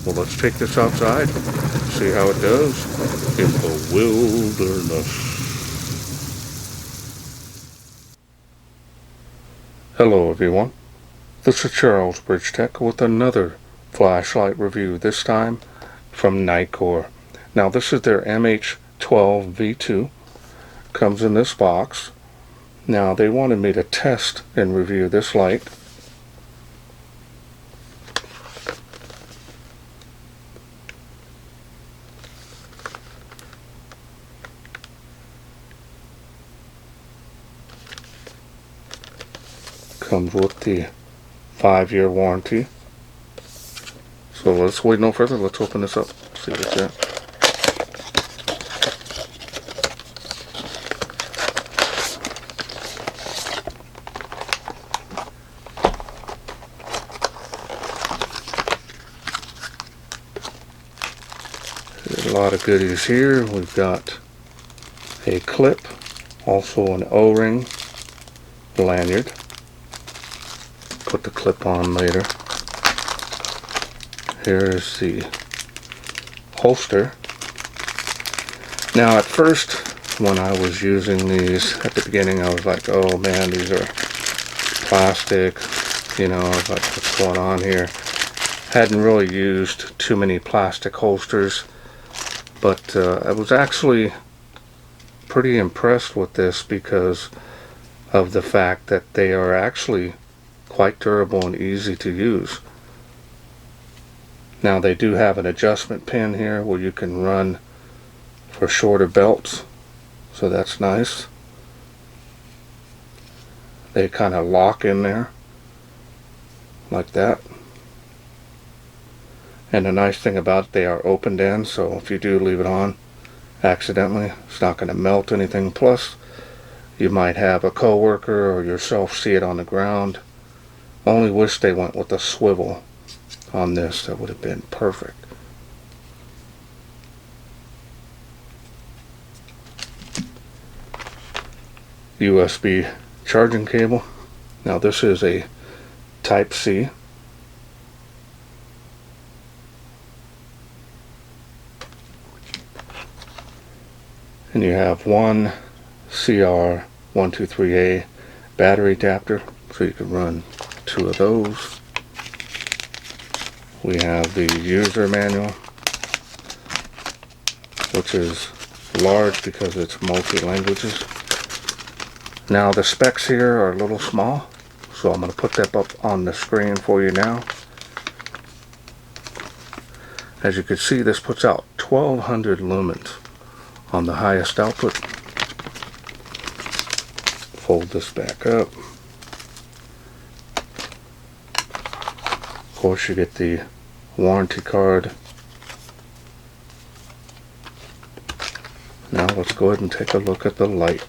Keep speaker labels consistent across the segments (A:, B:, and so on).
A: Well, let's take this outside, see how it does in the wilderness. Hello everyone, this is Charles BridgTec with another flashlight review, this time from Nitecore. Now this is their MH12 V2, comes in this box. Now they wanted me to test and review this light. Comes with the 5-year warranty. So let's wait no further, let's open this up, see what's there. There's a lot of goodies here. We've got a clip, also an O-ring, lanyard. Put the clip on later. Here's the holster. Now at first, when I was using these at the beginning, I was like, oh man, these are plastic, you know, I was like, what's going on here? Hadn't really used too many plastic holsters, but I was actually pretty impressed with this because of the fact that they are actually quite durable and easy to use. Now they do have an adjustment pin here where you can run for shorter belts, so that's nice. They kind of lock in there like that. And the nice thing about it, they are opened in, so if you do leave it on accidentally, it's not going to melt anything. Plus you might have a coworker or yourself see it on the ground. Only wish they went with a swivel on this, that would have been perfect. USB charging cable. Now this is a Type C. And you have one CR123A battery adapter, so you can run 2 of those. We have the user manual, which is large because it's multi-languages. Now the specs here are a little small, so I'm going to put that up on the screen for you now. As you can see, this puts out 1200 lumens on the highest output. Fold this back up. Of course, you get the warranty card. Now let's go ahead and take a look at the light.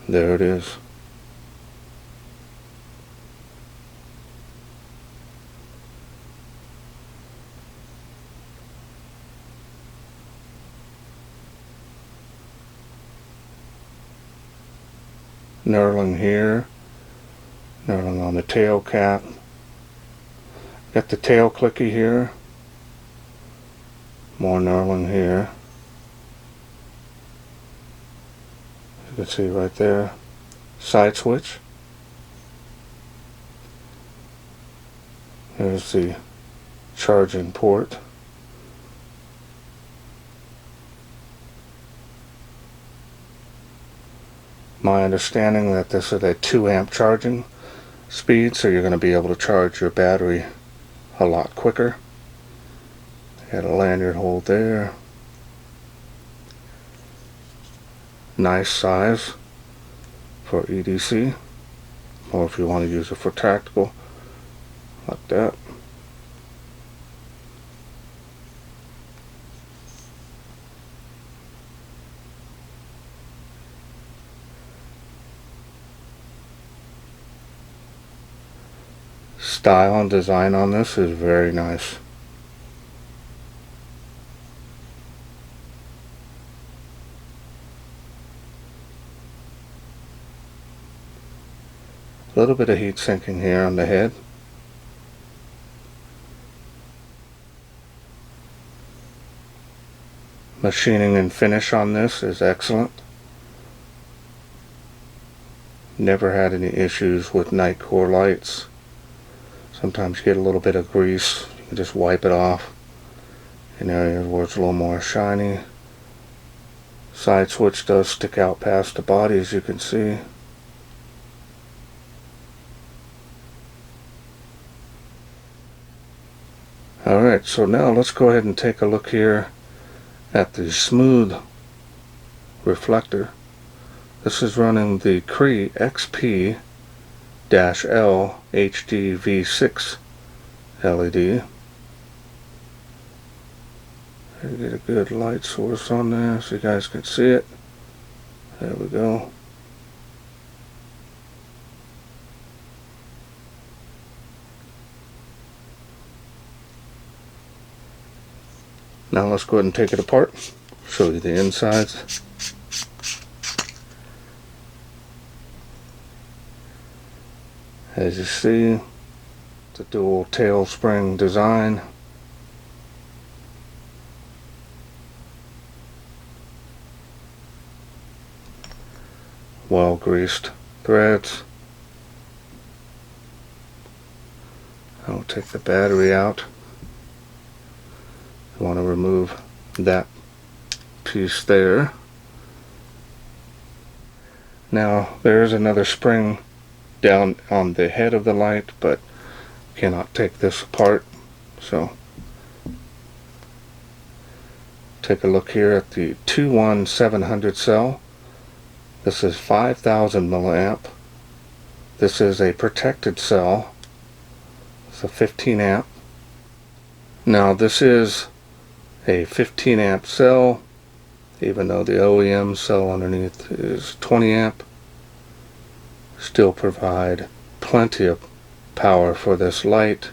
A: There it is. Knurling here, knurling on the tail cap. Got the tail clicky here. More knurling here. You can see right there. Side switch. There's the charging port. My understanding that this is a 2 amp charging speed, so you're going to be able to charge your battery a lot quicker. Got a lanyard hole there. Nice size for EDC, or if you want to use it for tactical, like that. Style and design on this is very nice. A little bit of heat sinking here on the head. Machining and finish on this is excellent. Never had any issues with Nitecore lights. Sometimes you get a little bit of grease, you can just wipe it off in areas where it's a little more shiny. Side switch does stick out past the body, as you can see. Alright, so now let's go ahead and take a look here at the smooth reflector. This is running the Cree XP-L HD V6 LED. Get a good light source on there so you guys can see it. There we go. Now let's go ahead and take it apart, show you the insides. As you see, the dual tail spring design. Well greased threads. I'll take the battery out. You want to remove that piece there. Now there is another spring down on the head of the light, but cannot take this apart, so take a look here at the 21700 cell. This is 5000 milliamp. This is a protected cell. It's a 15 amp. Now this is a 15 amp cell, even though the OEM cell underneath is 20 amp. Still provide plenty of power for this light.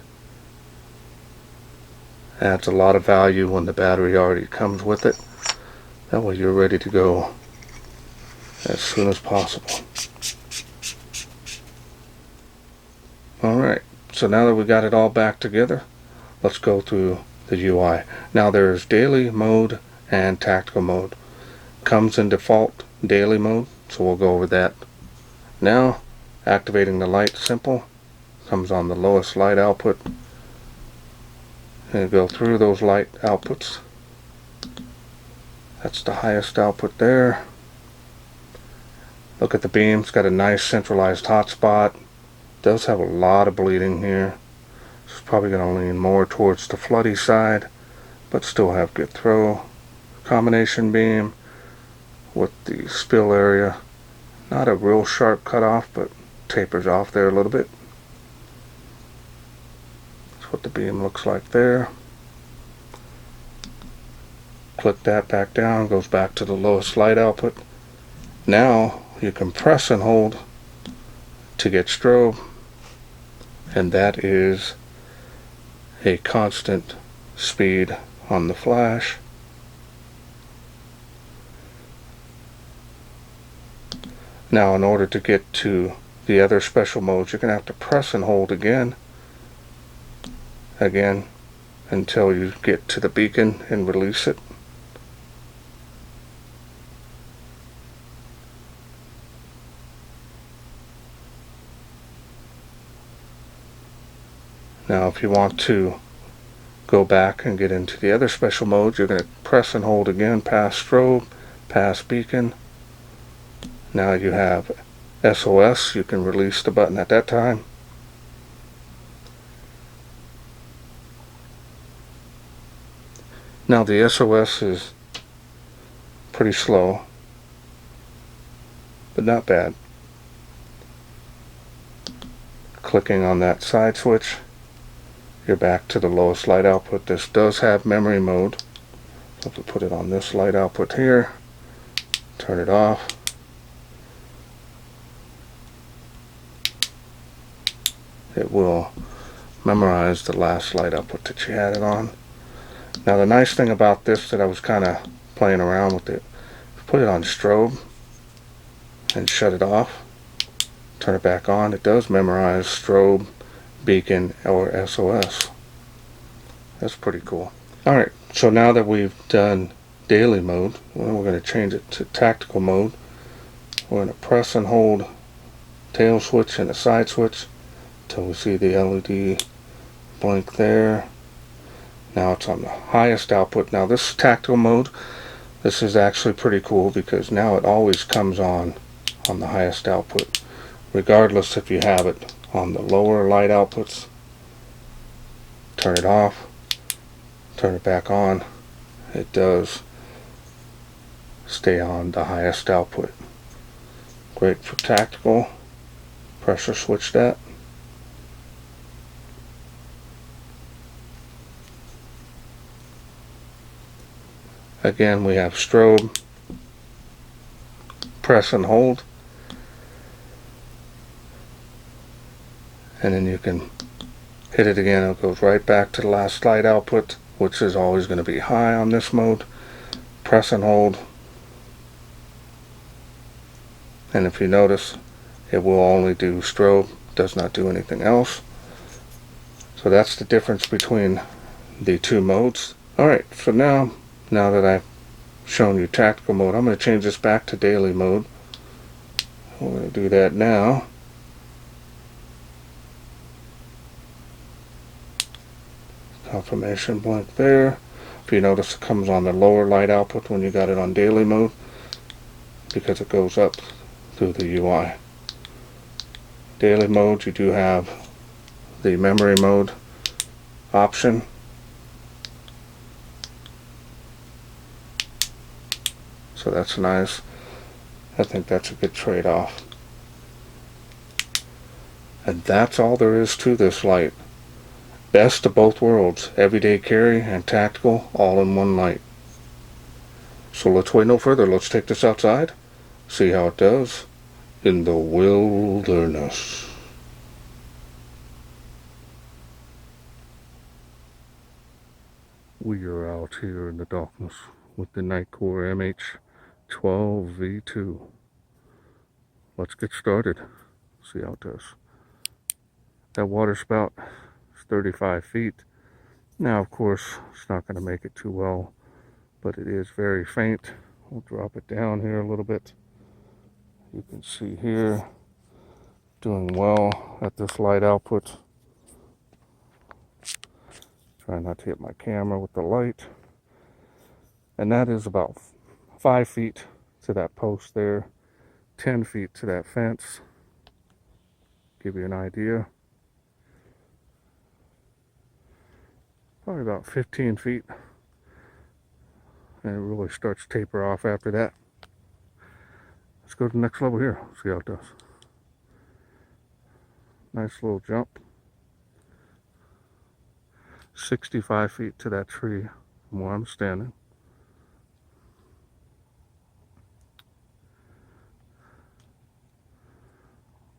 A: Adds a lot of value when the battery already comes with it. That way you're ready to go as soon as possible. Alright, so now that we got it all back together, let's go through the UI. Now there's daily mode and tactical mode. Comes in default daily mode, so we'll go over that now. Activating the light, simple. Comes on the lowest light output. And go through those light outputs. That's the highest output there. Look at the beam, it's got a nice centralized hotspot. Does have a lot of bleeding here. It's probably going to lean more towards the floody side, but still have good throw. Combination beam with the spill area. Not a real sharp cutoff, but tapers off there a little bit. That's what the beam looks like there. Click that back down, goes back to the lowest light output. Now you can press and hold to get strobe, and that is a constant speed on the flash. Now in order to get to the other special modes, you're going to have to press and hold again until you get to the beacon and release it. Now if you want to go back and get into the other special modes, you're going to press and hold again, past strobe, past beacon. Now you have SOS, you can release the button at that time. Now the SOS is pretty slow, but not bad. Clicking on that side switch, you're back to the lowest light output. This does have memory mode. So if we put it on this light output here, turn it off. It will memorize the last light output that you had it on. Now the nice thing about this that I was kind of playing around with it, put it on strobe and shut it off. turn it back on. It does memorize strobe, beacon, or SOS. That's pretty cool. Alright, so now that we've done daily mode, well, we're going to change it to tactical mode. We're going to press and hold tail switch and the side switch until we see the LED blink there. Now it's on the highest output. Now this is tactical mode. This is actually pretty cool because now it always comes on the highest output, regardless if you have it on the lower light outputs. Turn it off, turn it back on, it does stay on the highest output. Great for tactical. Pressure switch that. Again, we have strobe, press and hold, and then you can hit it again. It goes right back to the last light output, which is always going to be high on this mode. Press and hold, and if you notice, it will only do strobe, does not do anything else. So that's the difference between the two modes. Alright, so now that I've shown you tactical mode, I'm going to change this back to daily mode. We're going to do that now. Confirmation blink there. If you notice, it comes on the lower light output when you got it on daily mode because it goes up through the UI. Daily mode, you do have the memory mode option. So that's nice. I think that's a good trade-off. And that's all there is to this light. Best of both worlds, everyday carry and tactical, all in one light. So let's wait no further. Let's take this outside, see how it does in the wilderness. We are out here in the darkness with the Nitecore MH12 V2. Let's get started. See how it does. That water spout is 35 feet. Now, of course, it's not going to make it too well, but it is very faint. We'll drop it down here a little bit. You can see here, doing well at this light output. Try not to hit my camera with the light. And that is about 5 feet to that post there, 10 feet to that fence. Give you an idea. Probably about 15 feet. And it really starts to taper off after that. Let's go to the next level here, see how it does. Nice little jump. 65 feet to that tree from where I'm standing.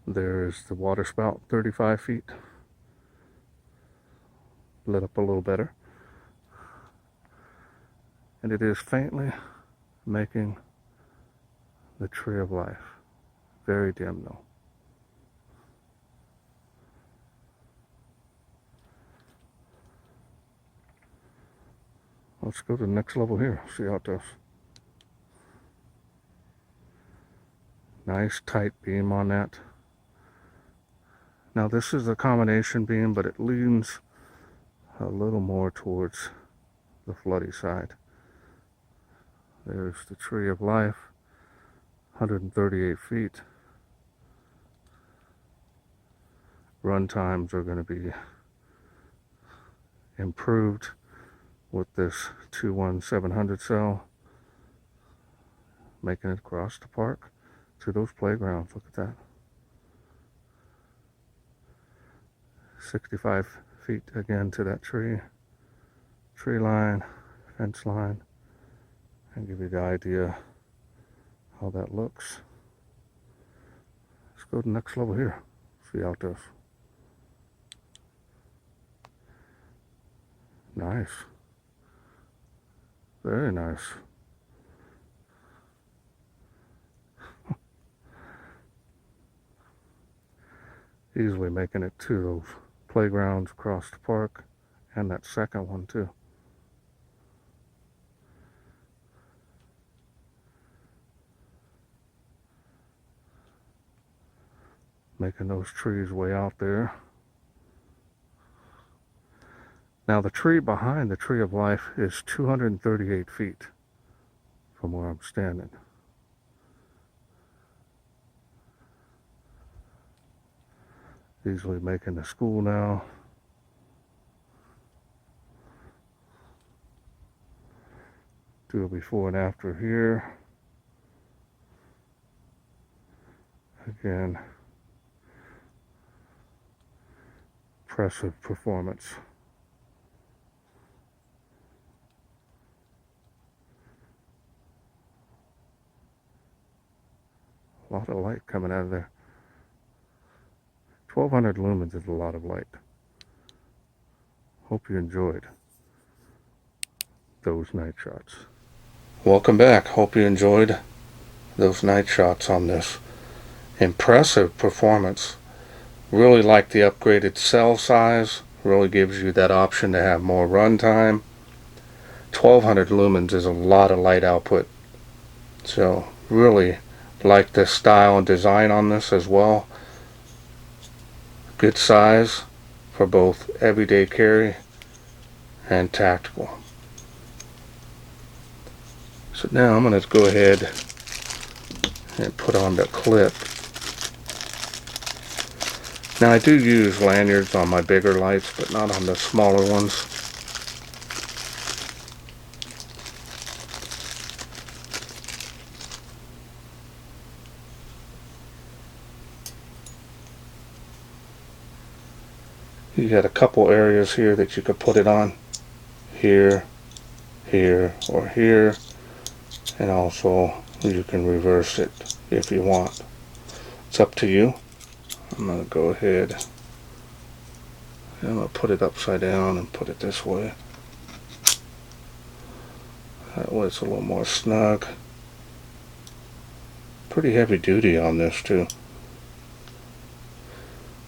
A: There's the water spout, 35 feet. Lit up a little better. And it is faintly making the tree of life. Very dim though. Let's go to the next level here, see how it does. Nice tight beam on that. Now this is a combination beam, but it leans a little more towards the floody side. There's the tree of life, 138 feet. Run times are going to be improved with this 21700 cell, making it across the park to those playgrounds. Look at that. 65 feet again to that tree line, fence line, and give you the idea how that looks. Let's go to the next level here, see how it does. Nice. Very nice. Easily making it to those playgrounds across the park, and that second one too. Making those trees way out there. Now the tree behind the Tree of Life is 238 feet from where I'm standing. Easily making the school now. Do a before and after here. Again, impressive performance. A lot of light coming out of there. 1200 lumens is a lot of light. Hope you enjoyed those night shots. Welcome back. Hope you enjoyed those night shots on this. Impressive performance. Really like the upgraded cell size. Really gives you that option to have more runtime. 1200 lumens is a lot of light output. So really like the style and design on this as well. Good size for both everyday carry and tactical. So now I'm going to go ahead and put on the clip. Now I do use lanyards on my bigger lights, but not on the smaller ones. You got a couple areas here that you could put it on. Here, here, or here. And also you can reverse it if you want. It's up to you. I'm going to go ahead and I'm going to put it upside down and put it this way. That way it's a little more snug. Pretty heavy duty on this too.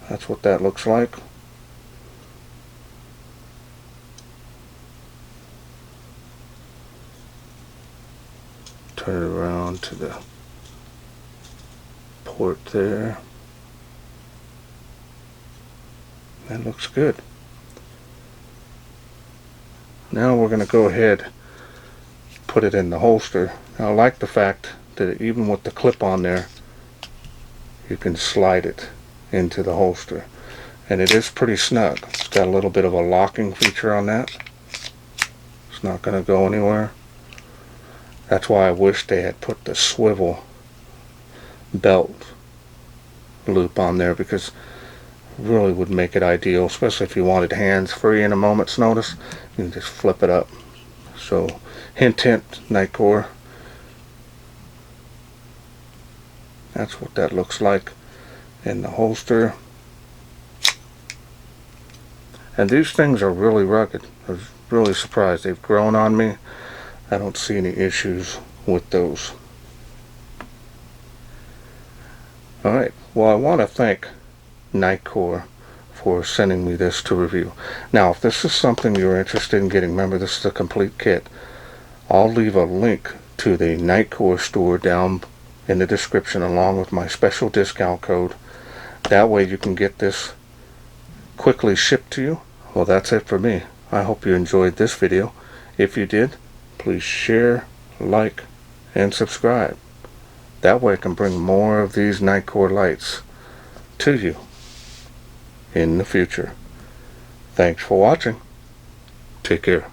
A: That's what that looks like. Turn it around to the port there. That looks good. Now we're going to go ahead, put it in the holster. Now I like the fact that even with the clip on there, you can slide it into the holster. And it is pretty snug. It's got a little bit of a locking feature on that. It's not going to go anywhere. That's why I wish they had put the swivel belt loop on there, because it really would make it ideal, especially if you wanted hands free in a moment's notice. You can just flip it up. So hint hint, Nitecore. That's what that looks like in the holster. And these things are really rugged. I was really surprised. They've grown on me. I don't see any issues with those. Alright, well, I want to thank Nitecore for sending me this to review. Now, if this is something you're interested in getting, remember this is a complete kit. I'll leave a link to the Nitecore store down in the description along with my special discount code. That way you can get this quickly shipped to you. Well, that's it for me. I hope you enjoyed this video. If you did, please share, like, and subscribe. That way I can bring more of these Nitecore lights to you in the future. Thanks for watching. Take care.